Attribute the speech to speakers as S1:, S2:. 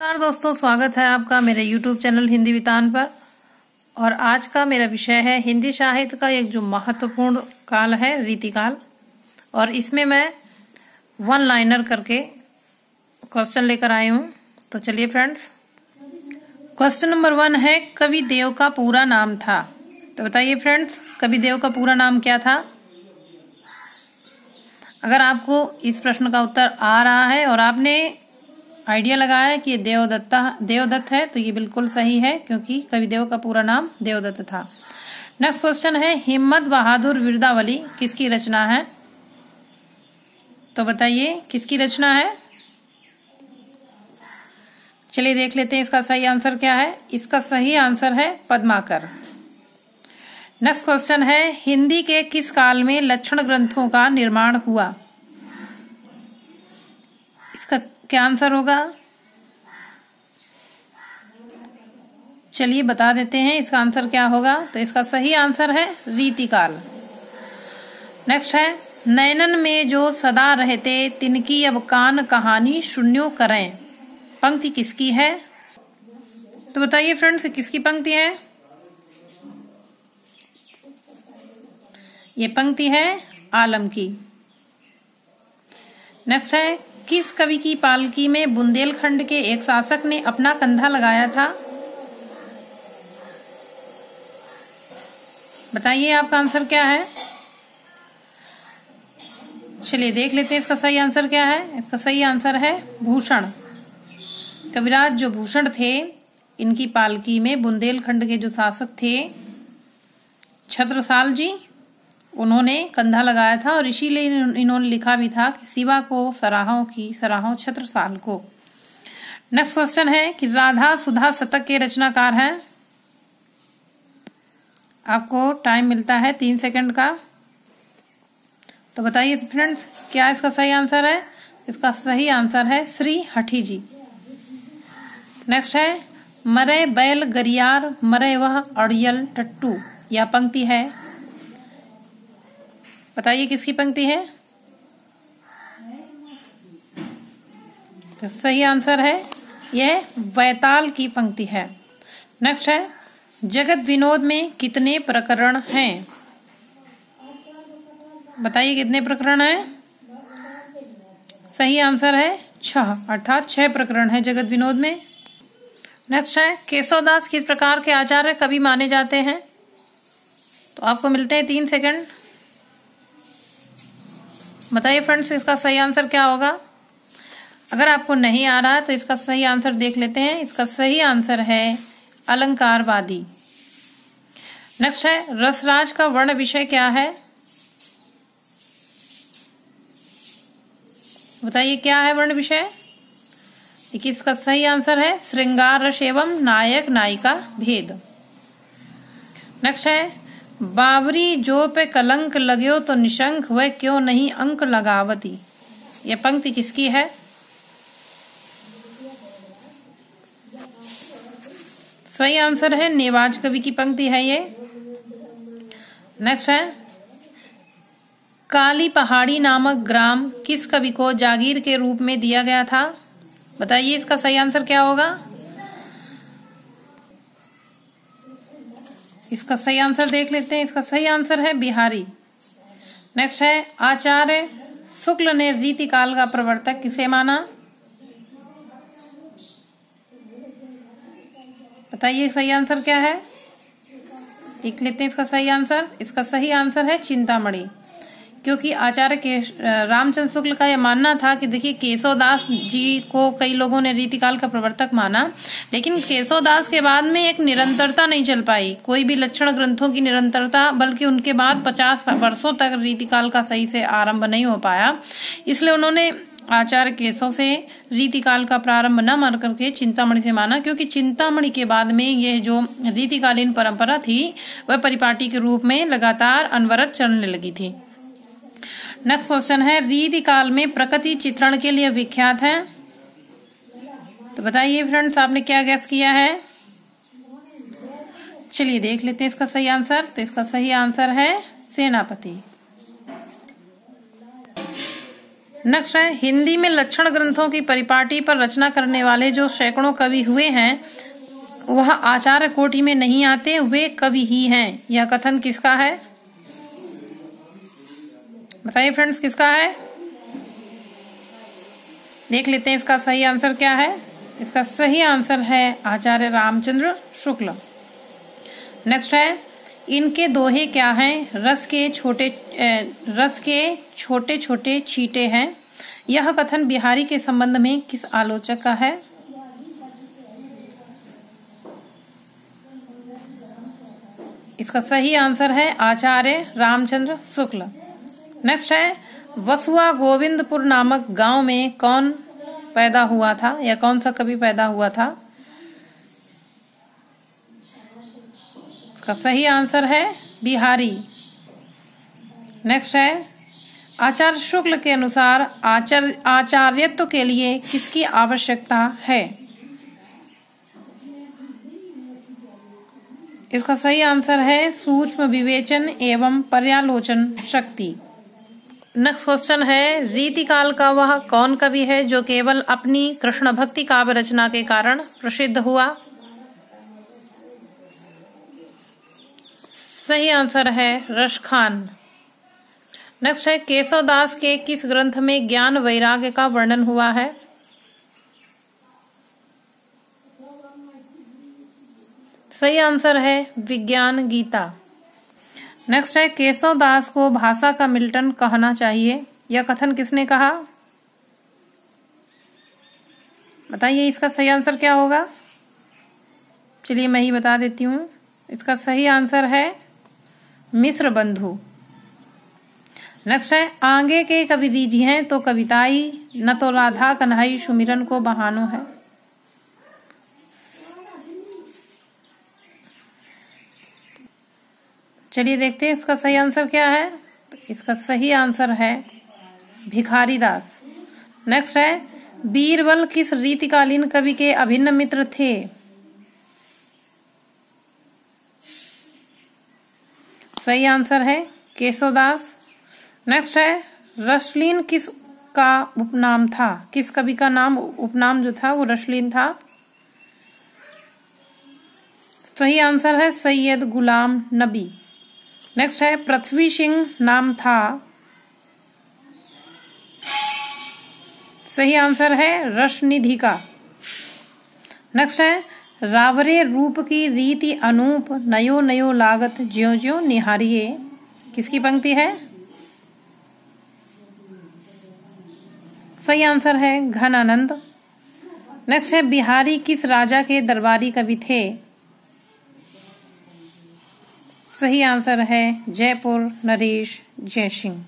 S1: नमस्कार दोस्तों, स्वागत है आपका मेरे YouTube चैनल हिंदी वितान पर। और आज का मेरा विषय है हिंदी साहित्य का एक जो महत्वपूर्ण काल है, रीतिकाल। और इसमें मैं वन लाइनर करके क्वेश्चन लेकर आई हूँ। तो चलिए फ्रेंड्स, क्वेश्चन नंबर 1 है, कवि देव का पूरा नाम था। तो बताइए फ्रेंड्स, कवि देव का पूरा नाम क्या था? अगर आपको इस प्रश्न का उत्तर आ रहा है और आपने आइडिया लगाया है कि ये देवदत्त है, तो ये बिल्कुल सही है, क्योंकि कविदेव का पूरा नाम देवदत्त था। नेक्स्ट क्वेश्चन है, हिम्मत बहादुर वीरदावली किसकी रचना है? तो बताइए किसकी रचना है? चलिए देख लेते हैं इसका सही आंसर क्या है। इसका सही आंसर है पद्माकर। नेक्स्ट क्वेश्चन है, हिंदी के किस काल में लक्षण ग्रंथों का निर्माण हुआ? इसका क्या आंसर होगा? चलिए बता देते हैं इसका आंसर क्या होगा। तो इसका सही आंसर है रीतिकाल। नेक्स्ट है, नैनन में जो सदा रहते तिनकी अब कान कहानी शून्यो करें। पंक्ति किसकी है? तो बताइए फ्रेंड्स, किसकी पंक्ति है? ये पंक्ति है आलम की। नेक्स्ट है, किस कवि की पालकी में बुंदेलखंड के एक शासक ने अपना कंधा लगाया था? बताइए आपका आंसर क्या है। चलिए देख लेते हैं इसका सही आंसर क्या है। इसका सही आंसर है भूषण। कविराज जो भूषण थे, इनकी पालकी में बुंदेलखंड के जो शासक थे छत्रसाल जी, उन्होंने कंधा लगाया था। और इसीलिए इन्होंने लिखा भी था कि शिवा को सराहों छत्रसाल को। नेक्स्ट क्वेश्चन है कि राधा सुधा शतक के रचनाकार हैं। आपको टाइम मिलता है 3 सेकंड का। तो बताइए फ्रेंड्स, क्या इसका सही आंसर है? इसका सही आंसर है श्री हठी जी। नेक्स्ट है, मरे बैल गरियार मरे वह अड़ियल टट्टू। यह पंक्ति है, बताइए किसकी पंक्ति है? तो सही आंसर है यह वैताल की पंक्ति है। नेक्स्ट है, जगत विनोद में कितने प्रकरण हैं? बताइए कितने प्रकरण हैं? सही आंसर है 6, अर्थात 6 प्रकरण है जगत विनोद में। नेक्स्ट है, केशवदास किस प्रकार के आचार्य कवि माने जाते हैं? तो आपको मिलते हैं 3 सेकंड। बताइए फ्रेंड्स, इसका सही आंसर क्या होगा? अगर आपको नहीं आ रहा है तो इसका सही आंसर देख लेते हैं। इसका सही आंसर है अलंकारवादी। नेक्स्ट है, रसराज का वर्ण विषय क्या है? बताइए क्या है वर्ण विषय? देखिए इसका सही आंसर है श्रृंगार रस एवं नायक नायिका भेद। नेक्स्ट है, बावरी जो पे कलंक लगयो तो निशंक वह क्यों नहीं अंक लगावती। यह पंक्ति किसकी है? सही आंसर है नेवाज कवि की पंक्ति है ये। नेक्स्ट है, काली पहाड़ी नामक ग्राम किस कवि को जागीर के रूप में दिया गया था? बताइए इसका सही आंसर क्या होगा? इसका सही आंसर देख लेते हैं। इसका सही आंसर है बिहारी। नेक्स्ट है, आचार्य शुक्ल ने रीतिकाल का प्रवर्तक किसे माना? बताइए सही आंसर क्या है? देख लेते हैं इसका सही आंसर। इसका सही आंसर है चिंतामणि, क्योंकि आचार्य रामचंद्र शुक्ल का यह मानना था कि देखिए केशवदास जी को कई लोगों ने रीतिकाल का प्रवर्तक माना, लेकिन केशवदास के बाद में एक निरंतरता नहीं चल पाई, कोई भी लक्षण ग्रंथों की निरंतरता, बल्कि उनके बाद 50 वर्षों तक रीतिकाल का सही से आरंभ नहीं हो पाया। इसलिए उन्होंने आचार्य केशव से रीतिकाल का प्रारंभ न मान करके चिंतामणि से माना, क्योंकि चिंतामणि के बाद में यह जो रीतिकालीन परंपरा थी वह परिपाटी के रूप में लगातार अनवरत चलने लगी थी। नेक्स्ट क्वेश्चन है, रीतिकाल में प्रकृति चित्रण के लिए विख्यात है। तो बताइए फ्रेंड्स, आपने क्या गैस किया है? चलिए देख लेते हैं इसका सही आंसर। तो इसका सही आंसर है सेनापति। नेक्स्ट है, हिंदी में लक्षण ग्रंथों की परिपाटी पर रचना करने वाले जो सैकड़ों कवि हुए हैं वह आचार्य कोटि में नहीं आते, वे कवि ही हैं। यह कथन किसका है? बताइए फ्रेंड्स, किसका है? देख लेते हैं इसका सही आंसर क्या है। इसका सही आंसर है आचार्य रामचंद्र शुक्ल। नेक्स्ट है, इनके दोहे क्या हैं? रस के छोटे छोटे छींटे हैं। यह कथन बिहारी के संबंध में किस आलोचक का है? इसका सही आंसर है आचार्य रामचंद्र शुक्ल। नेक्स्ट है, वसुआ गोविंदपुर नामक गांव में कौन पैदा हुआ था या कौन सा कवि पैदा हुआ था? इसका सही आंसर है बिहारी। नेक्स्ट है, आचार्य शुक्ल के अनुसार आचार्यत्व के लिए किसकी आवश्यकता है? इसका सही आंसर है सूक्ष्म विवेचन एवं पर्यालोचन शक्ति। नेक्स्ट क्वेश्चन है, रीतिकाल का वह कौन कवि है जो केवल अपनी कृष्ण भक्ति काव्य रचना के कारण प्रसिद्ध हुआ? सही आंसर है रसखान। नेक्स्ट है, केशवदास के किस ग्रंथ में ज्ञान वैराग्य का वर्णन हुआ है? सही आंसर है विज्ञान गीता। नेक्स्ट है, केशवदास को भाषा का मिल्टन कहना चाहिए। यह कथन किसने कहा? बताइए इसका सही आंसर क्या होगा? चलिए मैं ही बता देती हूँ। इसका सही आंसर है मिश्र बंधु। नेक्स्ट है, आगे के कवि दीजिए तो कविताई, न तो राधा कन्हई सुमिरन को बहानो है। चलिए देखते हैं इसका सही आंसर क्या है। इसका सही आंसर है भिखारी दास। नेक्स्ट है, बीरबल किस रीतिकालीन कवि के अभिन्न मित्र थे? सही आंसर है केशवदास। नेक्स्ट है, रसलीन किस का उपनाम था? किस कवि का नाम उपनाम जो था वो रसलीन था? सही आंसर है सैयद गुलाम नबी। नेक्स्ट है, पृथ्वी सिंह नाम था? सही आंसर है रसनिधि का। नेक्स्ट है, रावरे रूप की रीति अनूप, नयो नयो लागत ज्यो ज्यो निहारिये। किसकी पंक्ति है? सही आंसर है घनानंद। नेक्स्ट है, बिहारी किस राजा के दरबारी कवि थे? सही आंसर है जयपुर नरेश जयसिंह।